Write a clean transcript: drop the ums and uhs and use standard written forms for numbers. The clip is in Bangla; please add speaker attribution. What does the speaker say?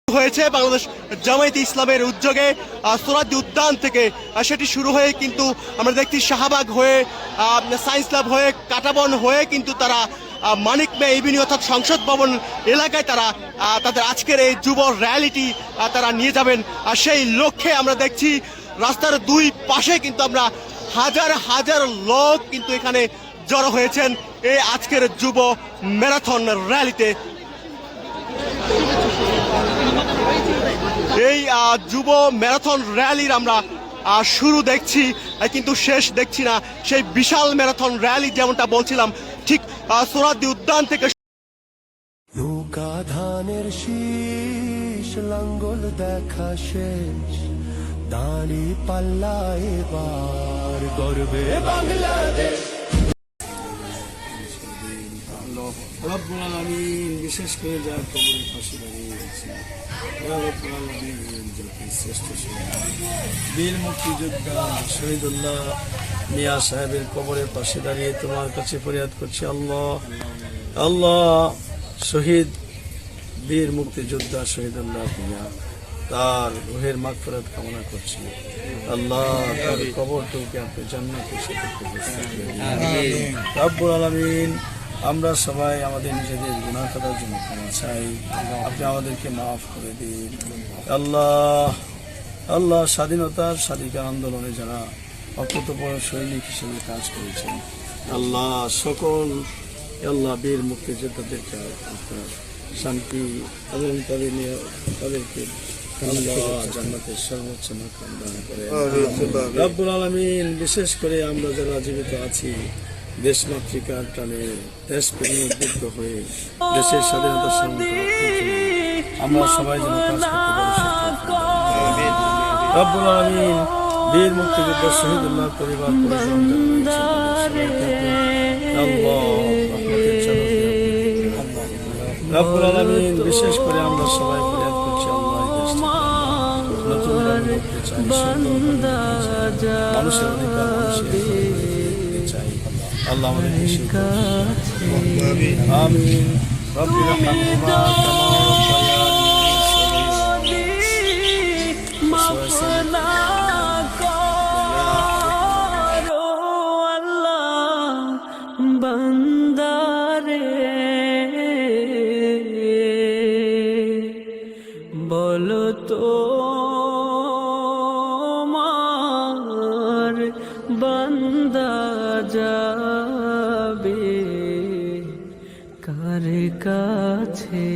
Speaker 1: হয়েছে বাংলাদেশ জামায়াতে ইসলামের উদ্যোগে সোহরাওয়ার্দী উদ্যান থেকে সেটি শুরু হয়ে কিন্তু আমরা দেখছি শাহবাগ হয়ে সায়েন্স ল্যাব হয়ে কাঁটাবন হয়ে কিন্তু তারা মানিক মে এভিনিউ অর্থাৎ সংসদ ভবন এলাকায় তারা তাদের আজকের এই যুব র্যালিটি তারা নিয়ে যাবেন। আর সেই লক্ষ্যে আমরা দেখছি রাস্তার দুই পাশে কিন্তু আমরা হাজার হাজার লোক কিন্তু এখানে জড়ো হয়েছেন এই আজকের যুব ম্যারাথন র্যালিতে। এই যুব ম্যারাথন র্যালির আমরা শুরু দেখছি কিন্তু শেষ দেখছি না। সেই বিশাল ম্যারাথন র্যালি যেমনটা বলছিলাম ঠিক সোহরাওয়ার্দী উদ্যান থেকে
Speaker 2: নৌকা ধানের শীষ লাঙ্গল দেখা শেষ দাঁড়ি পাল্লা এবার গর্বে বাংলাদেশ।
Speaker 3: রব্বুল আলামিন বিশেষ করে যার কবরের পাশে দাঁড়িয়েছে রব্বুল আলামিন জাতির শ্রেষ্ঠ বীর মুক্তিযোদ্ধা শহীদুল্লাহ মিয়া সাহেবের কবরের পাশে দাঁড়িয়ে তোমার কাছে ফরিয়াদ করছি আল্লাহ আল্লাহ শহীদ বীর মুক্তিযোদ্ধা শহীদুল্লাহ মিয়া তার রুহের মাগফিরাত কামনা করছি আল্লাহ তার কবরটাকে আপনি জান্নাতের সাথে রব্বুল আলামিন আমরা সবাই আমাদের নিজেদের গুনাহ করার জন্য ক্ষমা চাই, আপনি আমাদেরকে মাফ করে দিন আল্লাহ আল্লাহ। স্বাধীনতার স্বাধিকার আন্দোলনে যারা অকুতোপর সৈনিক হিসেবে কাজ করেছেন আল্লাহ সকল আল্লাহ বীর মুক্তিযোদ্ধাদেরকে শান্তি এবং তাদেরকে আল্লাহ জান্নাতের সর্বোচ্চ মাকাম দান করে রব্বুল আলামিন। বিশেষ করে আমরা যারা জীবিত আছি দেশমাতৃকার টানে দেশপ্রেমে উদ্বুদ্ধ হয়ে দেশের স্বাধীনতা সংগ্রাম আমরা সবাই যেন কাজ করতে পারি রব্বুল আলামিন। বীর মুক্তিযোদ্ধা শহীদুল্লাহ পরিবার রব্বুল আলামিন। বিশেষ করে আমরা সবাই ফরিয়াদ করছি আল্লাহ নতুন করতে চাই, মানুষের অধিকার চাই আল্লাহ আমাদের আমিন রব্বির হামহুমা
Speaker 4: বলো তো মার বান্দা যাবে কার কাছে।